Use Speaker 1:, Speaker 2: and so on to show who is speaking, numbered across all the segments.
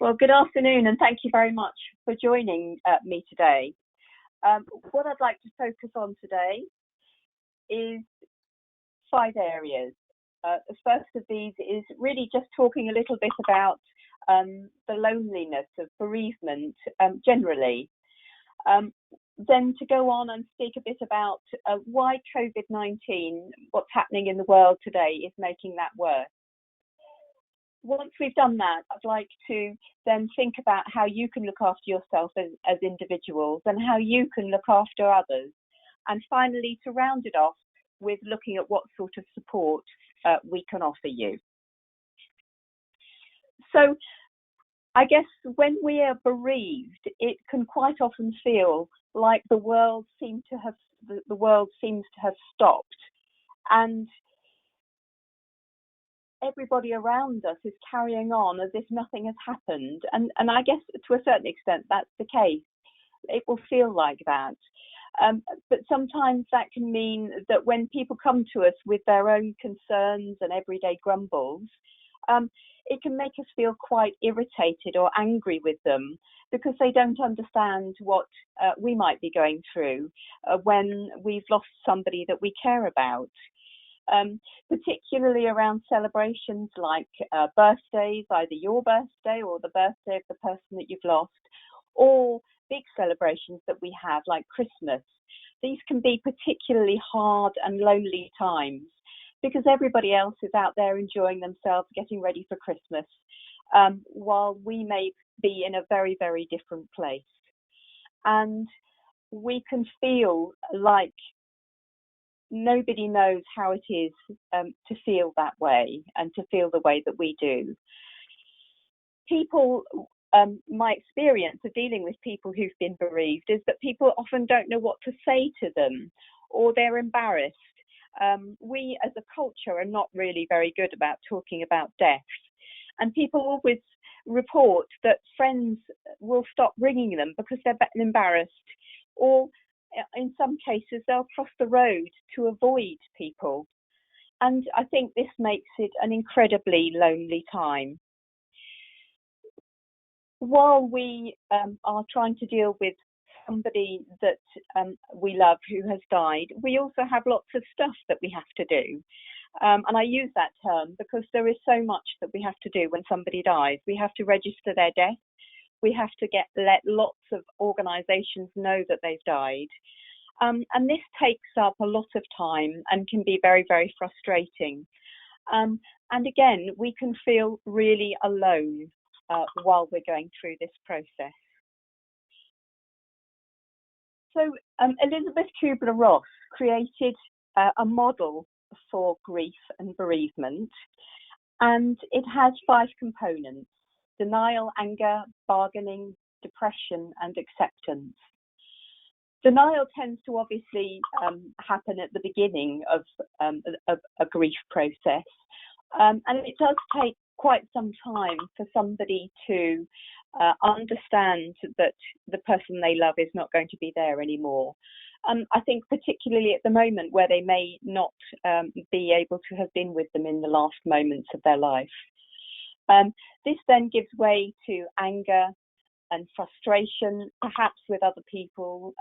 Speaker 1: Well, good afternoon, and thank you very much for joining me today. What I'd like to focus on today is five areas. The first of these is really just talking a little bit about the loneliness of bereavement generally. Then to go on and speak a bit about why COVID-19, what's happening in the world today, is making that worse. Once we've done that, I'd like to then think about how you can look after yourself as individuals and how you can look after others. And finally, to round it off with looking at what sort of support we can offer you. So I guess when we are bereaved, it can quite often feel like the world seems to have stopped, and everybody around us is carrying on as if nothing has happened. And I guess to a certain extent that's the case. It will feel like that. But sometimes that can mean that when people come to us with their own concerns and everyday grumbles, it can make us feel quite irritated or angry with them because they don't understand what we might be going through when we've lost somebody that we care about. Particularly around celebrations like birthdays, either your birthday or the birthday of the person that you've lost, or big celebrations that we have like Christmas. These can be particularly hard and lonely times because everybody else is out there enjoying themselves, getting ready for Christmas, while we may be in a very, very different place. And we can feel like nobody knows how it is to feel that way and to feel the way that we do. People, my experience of dealing with people who've been bereaved is that people often don't know what to say to them, or they're embarrassed. We as a culture are not really very good about talking about death, and people always report that friends will stop ringing them because they're embarrassed, or in some cases they'll cross the road to avoid people. And I think this makes it an incredibly lonely time. While we are trying to deal with somebody that we love who has died, we also have lots of stuff that we have to do. And I use that term because there is so much that we have to do when somebody dies. We have to register their death. We have to let lots of organisations know that they've died. And this takes up a lot of time and can be very, very frustrating. And again, we can feel really alone while we're going through this process. So Elizabeth Kubler-Ross created a model for grief and bereavement, and it has 5 components: denial, anger, bargaining, depression, and acceptance. Denial tends to obviously happen at the beginning of a grief process, and it does take quite some time for somebody to understand that the person they love is not going to be there anymore. I think particularly at the moment where they may not be able to have been with them in the last moments of their life. This then gives way to anger and frustration, perhaps with other people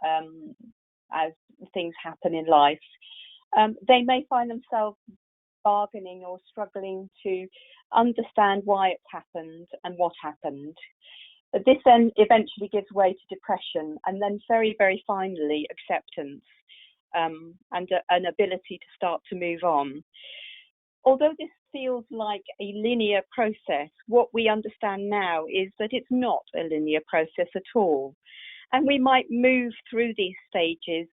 Speaker 1: as things happen in life. They may find themselves bargaining or struggling to understand why it's happened and what happened. This then eventually gives way to depression, and then very, very finally acceptance and an ability to start to move on. Although this feels like a linear process, what we understand now is that it's not a linear process at all. And we might move through these stages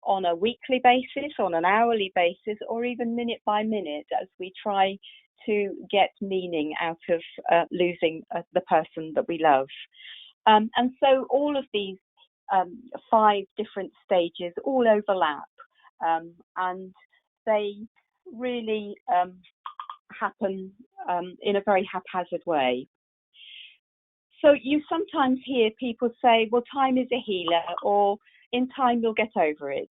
Speaker 1: on a weekly basis, on an hourly basis, or even minute by minute as we try to get meaning out of losing the person that we love. And so all of these 5 different stages all overlap, and they really happen in a very haphazard way. So you sometimes hear people say, well, time is a healer, or in time you'll get over it.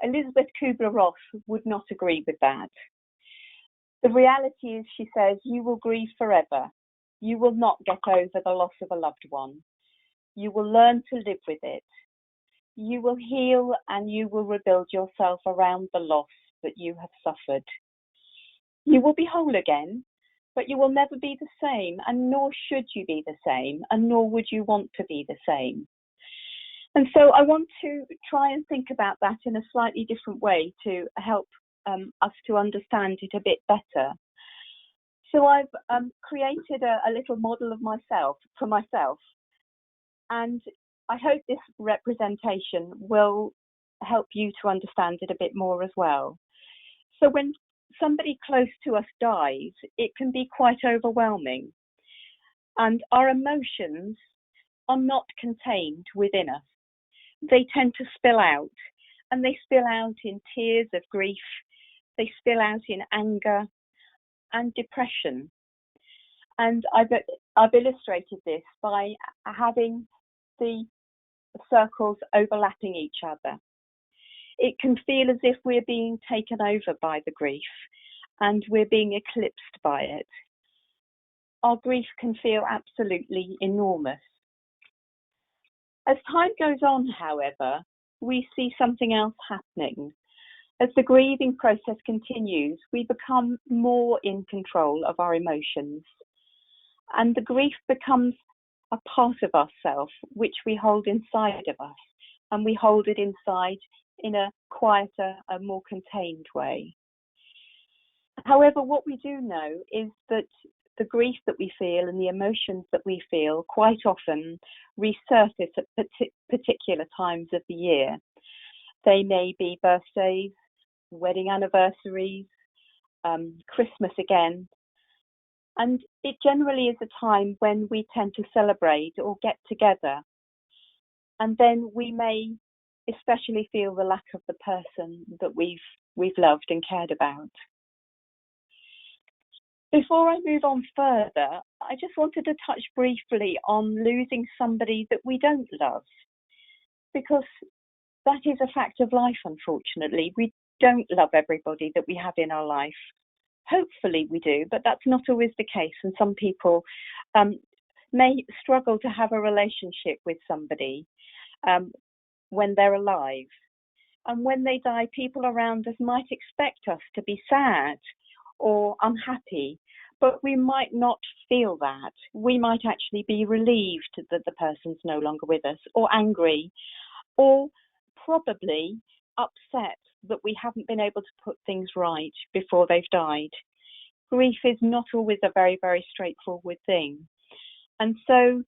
Speaker 1: Elizabeth Kubler-Ross would not agree with that. The reality is, she says, you will grieve forever. You will not get over the loss of a loved one. You will learn to live with it. You will heal and you will rebuild yourself around the loss that you have suffered. You will be whole again, but you will never be the same, and nor should you be the same, and nor would you want to be the same. And so I want to try and think about that in a slightly different way to help us to understand it a bit better. So I've created a little model of myself, for myself, and I hope this representation will help you to understand it a bit more as well. So when somebody close to us dies, it can be quite overwhelming, and our emotions are not contained within us. They tend to spill out, and they spill out in tears of grief, they spill out in anger and depression. And I've illustrated this by having the circles overlapping each other. It can feel as if we're being taken over by the grief and we're being eclipsed by it. Our grief can feel absolutely enormous. As time goes on, however, we see something else happening. As the grieving process continues, we become more in control of our emotions, and the grief becomes a part of ourselves, which we hold inside of us, and we hold it inside in a quieter, a more contained way. However, what we do know is that the grief that we feel and the emotions that we feel quite often resurface at particular times of the year. They may be birthdays, wedding anniversaries, Christmas again. And it generally is a time when we tend to celebrate or get together. And then we may especially feel the lack of the person that we've loved and cared about. Before I move on further, I just wanted to touch briefly on losing somebody that we don't love, because that is a fact of life, unfortunately. We don't love everybody that we have in our life. Hopefully we do, but that's not always the case. And some people may struggle to have a relationship with somebody when they're alive. And when they die, people around us might expect us to be sad or unhappy, but we might not feel that. We might actually be relieved that the person's no longer with us, or angry, or probably upset that we haven't been able to put things right before they've died. Grief is not always a very, very straightforward thing. And so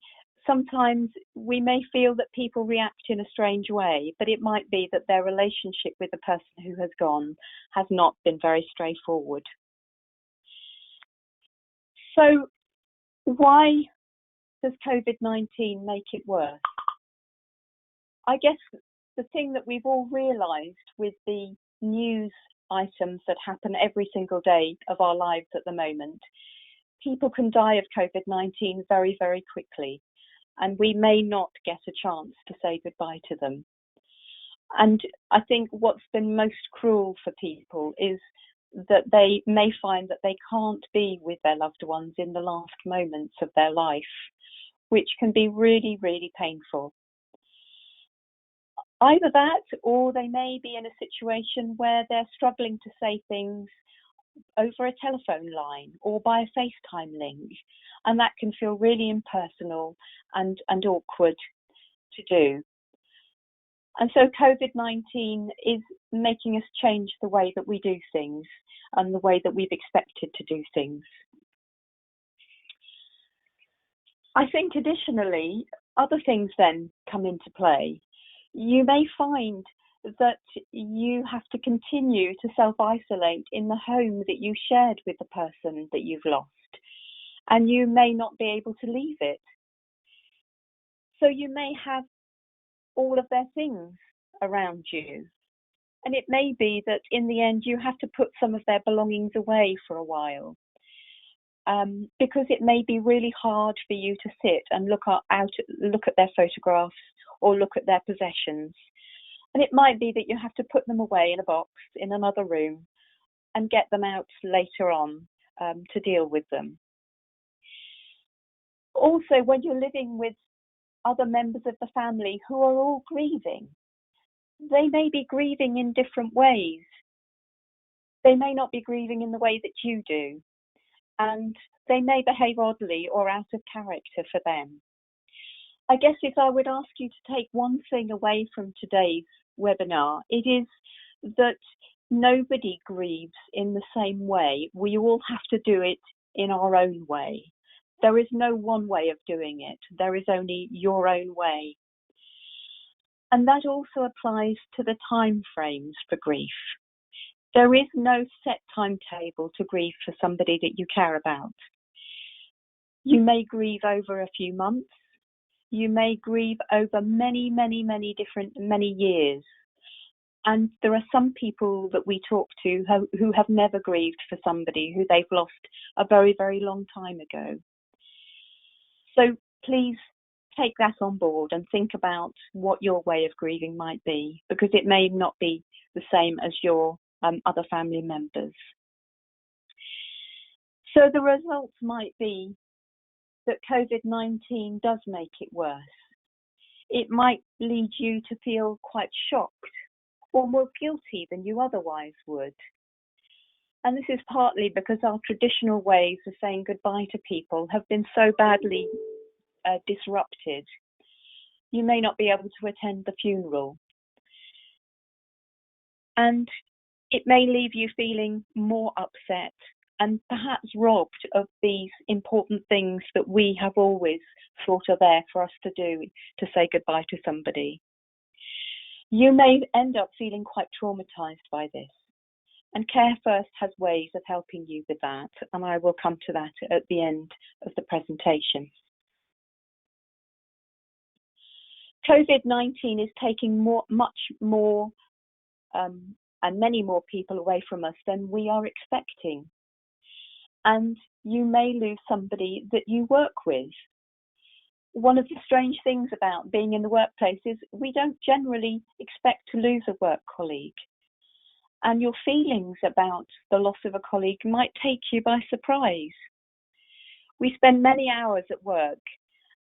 Speaker 1: sometimes we may feel that people react in a strange way, but it might be that their relationship with the person who has gone has not been very straightforward. So why does COVID-19 make it worse? I guess the thing that we've all realised with the news items that happen every single day of our lives at the moment, people can die of COVID-19 very, very quickly, and we may not get a chance to say goodbye to them. And I think what's been most cruel for people is that they may find that they can't be with their loved ones in the last moments of their life, which can be really, really painful. Either that, or they may be in a situation where they're struggling to say things over a telephone line or by a FaceTime link, and that can feel really impersonal and awkward to do. And so COVID-19 is making us change the way that we do things and the way that we've expected to do things. I think additionally, other things then come into play. You may find that you have to continue to self-isolate in the home that you shared with the person that you've lost, and you may not be able to leave it. So you may have all of their things around you, and it may be that in the end you have to put some of their belongings away for a while, because it may be really hard for you to sit and look at their photographs or look at their possessions. And it might be that you have to put them away in a box in another room and get them out later on to deal with them. Also, when you're living with other members of the family who are all grieving, they may be grieving in different ways. They may not be grieving in the way that you do, and they may behave oddly or out of character for them. I guess if I would ask you to take one thing away from today's webinar, it is that nobody grieves in the same way. We all have to do it in our own way. There is no one way of doing it. There is only your own way. And that also applies to the time frames for grief. There is no set timetable to grieve for somebody that you care about. You may grieve over a few months. You may grieve over many years. And there are some people that we talk to who have never grieved for somebody who they've lost a very, very long time ago. So please take that on board and think about what your way of grieving might be, because it may not be the same as your other family members. So the results might be that COVID-19 does make it worse. It might lead you to feel quite shocked or more guilty than you otherwise would. And this is partly because our traditional ways of saying goodbye to people have been so badly disrupted. You may not be able to attend the funeral. And it may leave you feeling more upset and perhaps robbed of these important things that we have always thought are there for us to do, to say goodbye to somebody. You may end up feeling quite traumatized by this. And Care First has ways of helping you with that, and I will come to that at the end of the presentation. COVID-19 is taking much more and many more people away from us than we are expecting. And you may lose somebody that you work with. One of the strange things about being in the workplace is we don't generally expect to lose a work colleague. And your feelings about the loss of a colleague might take you by surprise. We spend many hours at work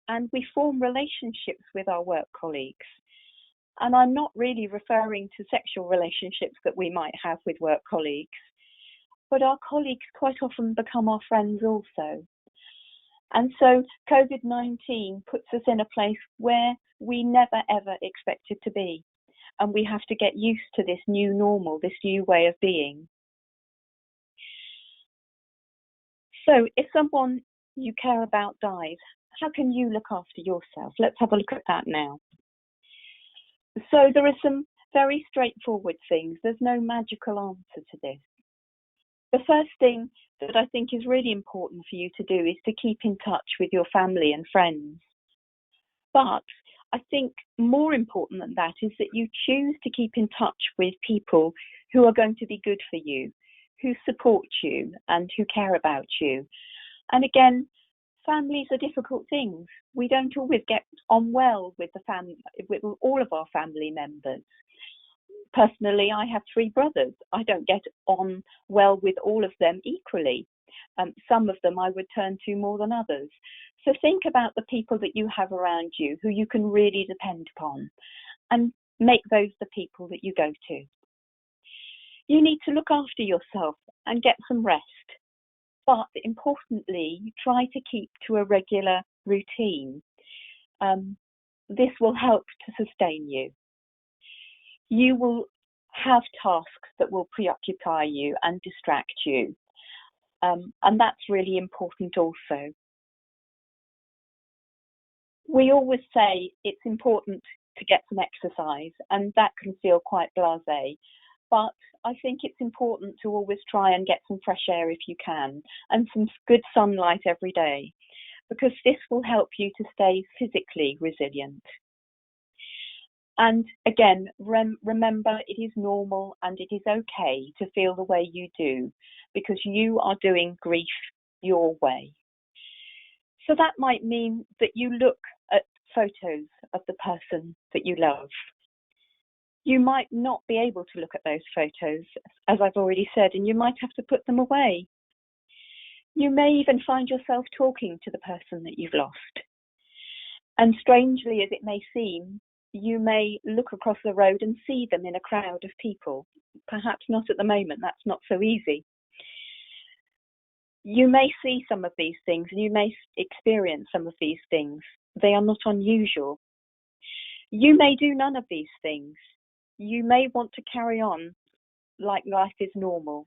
Speaker 1: and we form relationships with our work colleagues. And I'm not really referring to sexual relationships that we might have with work colleagues, but our colleagues quite often become our friends also. And so COVID-19 puts us in a place where we never ever expected to be. And we have to get used to this new normal, this new way of being. So if someone you care about dies, how can you look after yourself? Let's have a look at that now. So there are some very straightforward things. There's no magical answer to this. The first thing that I think is really important for you to do is to keep in touch with your family and friends. But I think more important than that is that you choose to keep in touch with people who are going to be good for you, who support you and who care about you. And again, families are difficult things. We don't always get on well with with all of our family members. Personally, I have 3 brothers. I don't get on well with all of them equally. Some of them I would turn to more than others. So think about the people that you have around you who you can really depend upon and make those the people that you go to. You need to look after yourself and get some rest. But importantly, try to keep to a regular routine. This will help to sustain you. You will have tasks that will preoccupy you and distract you. And that's really important also. We always say it's important to get some exercise, and that can feel quite blasé. But I think it's important to always try and get some fresh air if you can, and some good sunlight every day, because this will help you to stay physically resilient. And again, remember, it is normal and it is okay to feel the way you do, because you are doing grief your way. So that might mean that you look at photos of the person that you love. You might not be able to look at those photos, as I've already said, and you might have to put them away. You may even find yourself talking to the person that you've lost. And strangely as it may seem, you may look across the road and see them in a crowd of people. Perhaps not at the moment, that's not so easy. You may see some of these things and you may experience some of these things. They are not unusual. You may do none of these things. You may want to carry on like life is normal.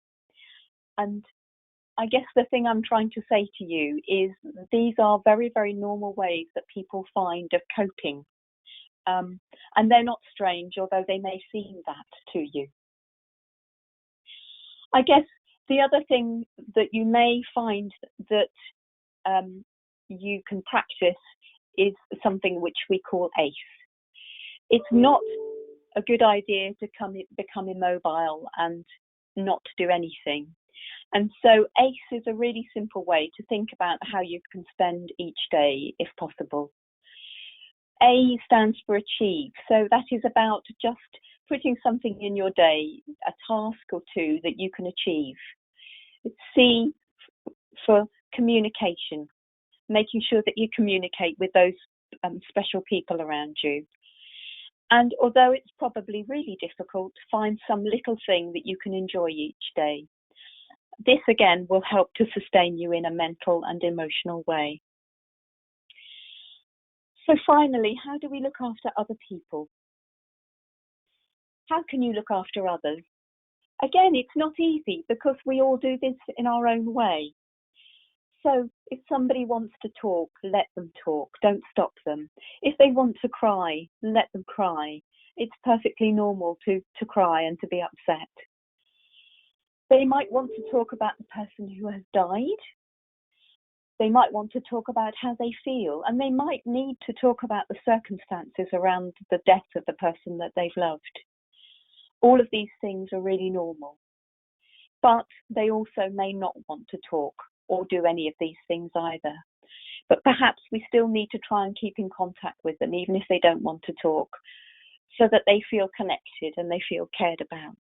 Speaker 1: And I guess the thing I'm trying to say to you is these are very, very normal ways that people find of coping. And they're not strange, although they may seem that to you. I guess the other thing that you may find that you can practice is something which we call ACE. It's not a good idea to become immobile and not do anything. And so ACE is a really simple way to think about how you can spend each day, if possible. A stands for achieve. So that is about just putting something in your day, a task or two that you can achieve. C for communication, making sure that you communicate with those special people around you. And although it's probably really difficult, find some little thing that you can enjoy each day. This again will help to sustain you in a mental and emotional way. So finally, how do we look after other people? How can you look after others? Again, it's not easy because we all do this in our own way. So if somebody wants to talk, let them talk. Don't stop them. If they want to cry, let them cry. It's perfectly normal to cry and to be upset. They might want to talk about the person who has died. They might want to talk about how they feel, and they might need to talk about the circumstances around the death of the person that they've loved. All of these things are really normal, but they also may not want to talk or do any of these things either. But perhaps we still need to try and keep in contact with them, even if they don't want to talk, so that they feel connected and they feel cared about.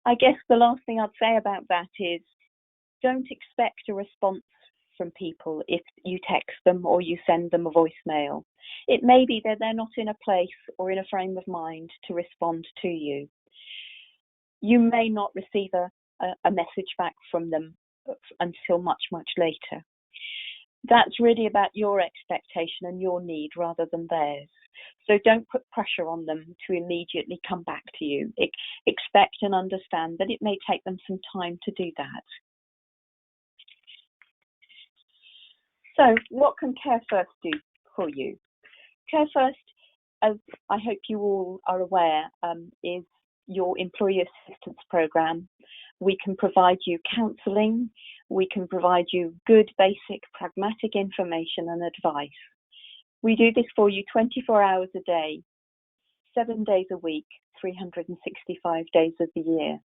Speaker 1: I guess the last thing I'd say about that is don't expect a response from people if you text them or you send them a voicemail. It may be that they're not in a place or in a frame of mind to respond to you. You may not receive a message back from them until much, much later. That's really about your expectation and your need rather than theirs. So don't put pressure on them to immediately come back to you. Expect and understand that it may take them some time to do that. So what can Care First do for you? Care First, as I hope you all are aware, is your employee assistance program. We can provide you counselling. We can provide you good, basic, pragmatic information and advice. We do this for you 24 hours a day, 7 days a week, 365 days of the year.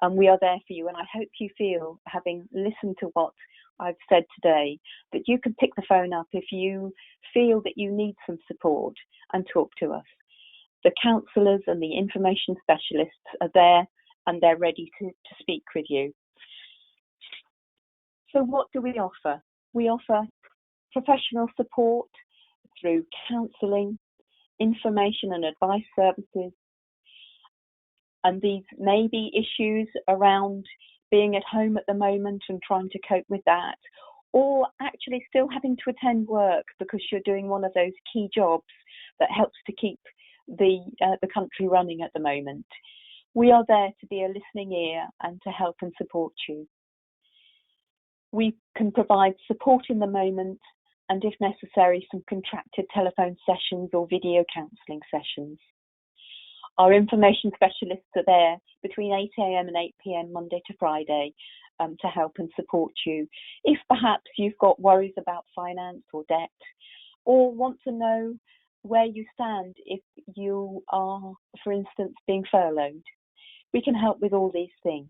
Speaker 1: And we are there for you. And I hope you feel, having listened to what I've said today, that you can pick the phone up if you feel that you need some support and talk to us. The counsellors and the information specialists are there and they're ready to speak with you. So what do we offer? We offer professional support through counselling, information and advice services. And these may be issues around being at home at the moment and trying to cope with that, or actually still having to attend work because you're doing one of those key jobs that helps to keep the country running at the moment. We are there to be a listening ear and to help and support you. We can provide support in the moment and, if necessary, some contracted telephone sessions or video counselling sessions. Our information specialists are there between 8 a.m. and 8 p.m. Monday to Friday to help and support you. If perhaps you've got worries about finance or debt, or want to know where you stand if you are, for instance, being furloughed, we can help with all these things.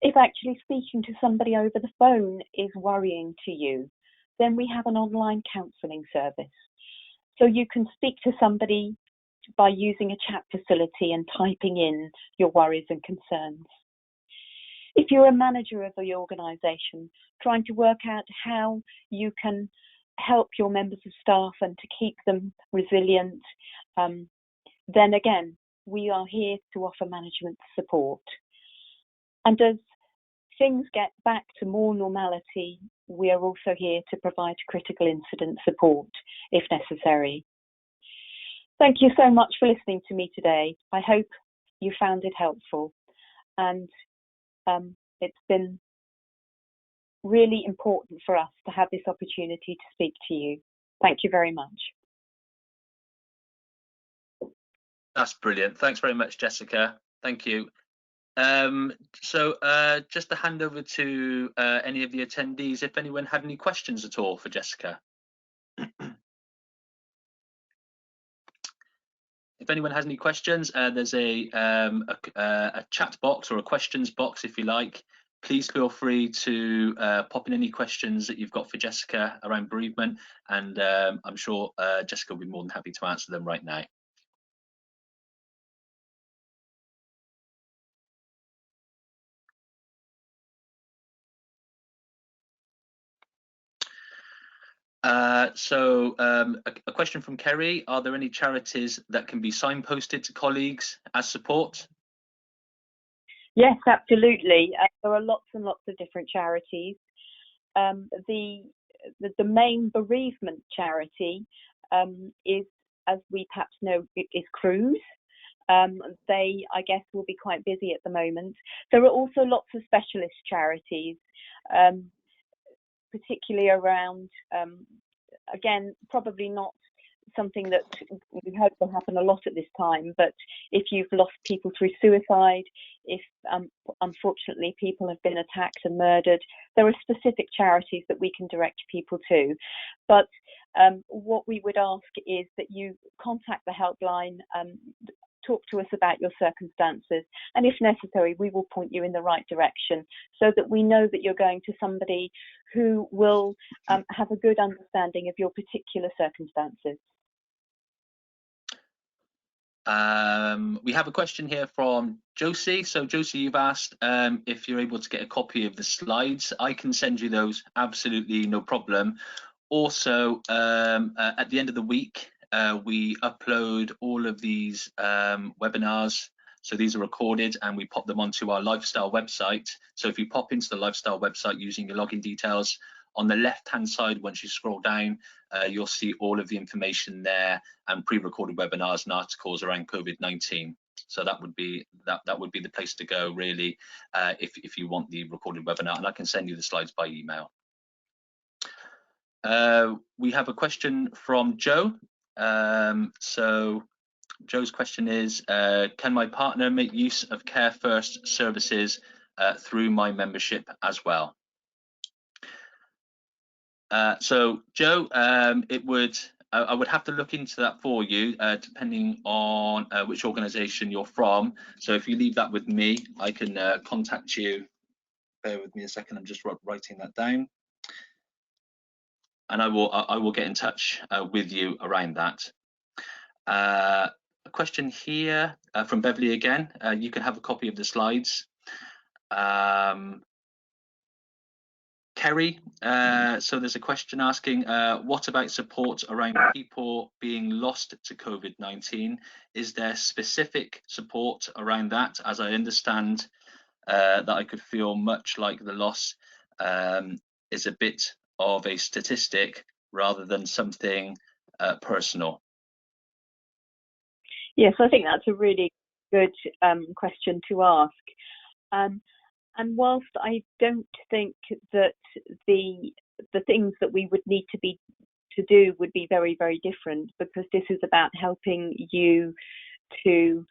Speaker 1: If actually speaking to somebody over the phone is worrying to you, then we have an online counselling service. So you can speak to somebody by using a chat facility and typing in your worries and concerns. If you're a manager of the organisation, trying to work out how you can help your members of staff and to keep them resilient, then again, we are here to offer management support. And as things get back to more normality, we are also here to provide critical incident support if necessary. Thank you so much for listening to me today. I hope you found it helpful, and it's been really important for us to have this opportunity to speak to you. Thank you very much.
Speaker 2: That's brilliant. Thanks very much, Jessica. Thank you. So just to hand over to any of the attendees, if anyone had any questions at all for Jessica. If anyone has any questions, there's a chat box or a questions box, if you like. Please feel free to pop in any questions that you've got for Jessica around bereavement, and I'm sure Jessica will be more than happy to answer them right now. So a question from Kerry: are there any charities that can be signposted to colleagues as support?
Speaker 1: Yes, absolutely. There are lots and lots of different charities. The main bereavement charity is, as we perhaps know, is Cruise. They, I guess, will be quite busy at the moment. There are also lots of specialist charities, particularly around, again, probably not something that we hope will happen a lot at this time, but if you've lost people through suicide, if unfortunately people have been attacked and murdered, there are specific charities that we can direct people to. But what we would ask is that you contact the helpline, talk to us about your circumstances, and if necessary, we will point you in the right direction so that we know that you're going to somebody who will have a good understanding of your particular circumstances.
Speaker 2: We have a question here from Josie. So Josie, you've asked if you're able to get a copy of the slides. I can send you those, absolutely no problem. Also, at the end of the week, we upload all of these webinars. So these are recorded and we pop them onto our lifestyle website. So if you pop into the lifestyle website using your login details, on the left hand side, once you scroll down, you'll see all of the information there and pre-recorded webinars and articles around COVID-19. So that would be the place to go, really, if you want the recorded webinar, and I can send you the slides by email. We have a question from Joe. So Joe's question is, can my partner make use of Care First services through my membership as well? So Joe, I would have to look into that for you, depending on which organisation you're from. So if you leave that with me, I can contact you. Bear with me a second. I'm just writing that down, and I will get in touch with you around that. A question here from Beverly again. You can have a copy of the slides. Kerry, so there's a question asking, what about support around people being lost to COVID-19? Is there specific support around that? As I understand, that I could feel much like the loss is a bit of a statistic rather than something personal.
Speaker 1: Yes, I think that's a really good question to ask. And whilst I don't think that the things that we would need to do would be very, very different, because this is about helping you to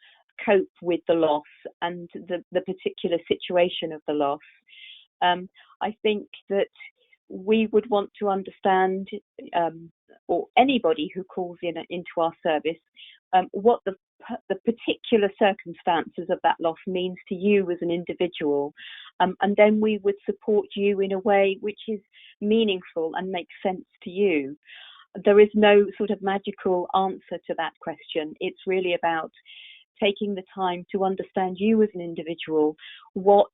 Speaker 1: cope with the loss and the particular situation of the loss, I think that we would want to understand, or anybody who calls into our service, what the particular circumstances of that loss means to you as an individual, and then we would support you in a way which is meaningful and makes sense to you. There is no sort of magical answer to that question. It's really about taking the time to understand you as an individual, what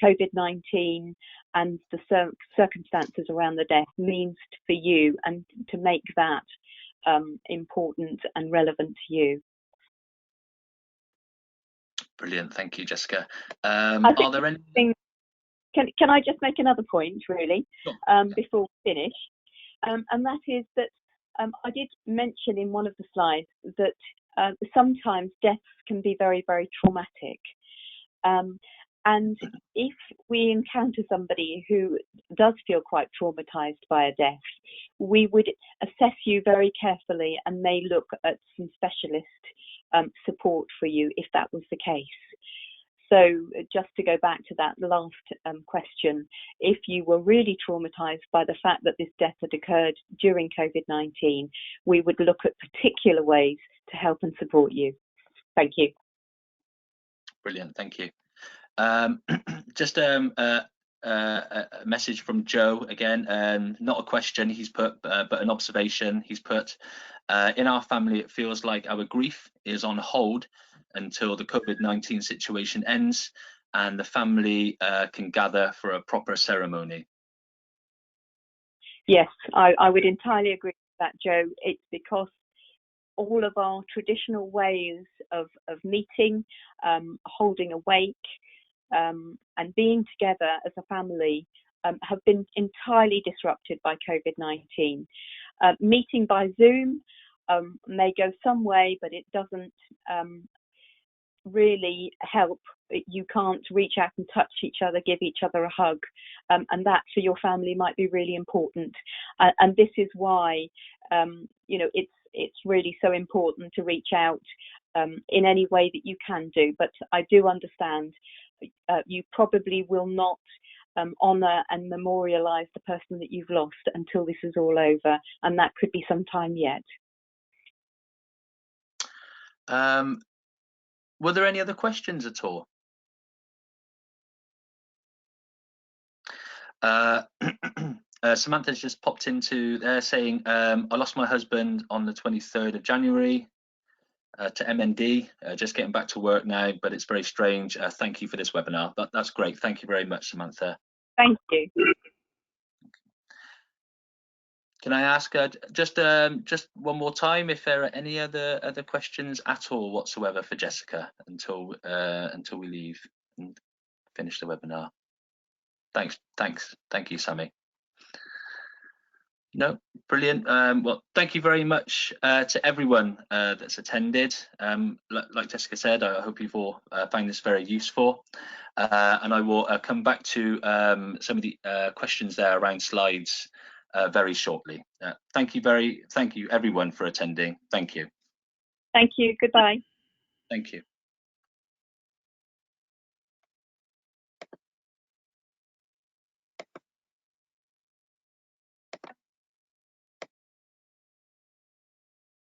Speaker 1: COVID-19 and the circumstances around the death means for you, and to make that important and relevant to you.
Speaker 2: Brilliant, thank you, Jessica.
Speaker 1: Are
Speaker 2: there any?
Speaker 1: Can I just make another point, really,
Speaker 2: Sure.
Speaker 1: before we finish? And that is that I did mention in one of the slides that sometimes deaths can be very, very traumatic. And if we encounter somebody who does feel quite traumatized by a death, we would assess you very carefully and may look at some specialist support for you if that was the case. So just to go back to that last question, if you were really traumatized by the fact that this death had occurred during COVID-19, we would look at particular ways to help and support you. Thank you.
Speaker 2: Brilliant, thank you. Just a message from Joe again, not a question he's put, but an observation he's put. In our family, it feels like our grief is on hold until the COVID-19 situation ends and the family can gather for a proper ceremony.
Speaker 1: Yes, I would entirely agree with that, Joe. It's because all of our traditional ways of meeting, holding a wake, and being together as a family have been entirely disrupted by COVID-19. Meeting by Zoom may go some way, but it doesn't really help. You can't reach out and touch each other, give each other a hug, and that for your family might be really important. And this is why it's really so important to reach out in any way that you can do. But I do understand you probably will not honour and memorialise the person that you've lost until this is all over, and that could be some time yet.
Speaker 2: Were there any other questions at all? Samantha's just popped into there saying, I lost my husband on the 23rd of January to MND, just getting back to work now, but it's very strange. Thank you for this webinar. That's great. Thank you very much, Samantha.
Speaker 1: Thank you.
Speaker 2: Can I ask just one more time if there are any other questions at all whatsoever for Jessica until we leave and finish the webinar? Thank you, Sammy. No, brilliant. Well, thank you very much to everyone that's attended. Like Jessica said, I hope you've all found this very useful. And I will come back to some of the questions there around slides very shortly. Thank you everyone for attending. Thank you.
Speaker 1: Thank you. Goodbye.
Speaker 2: Thank you.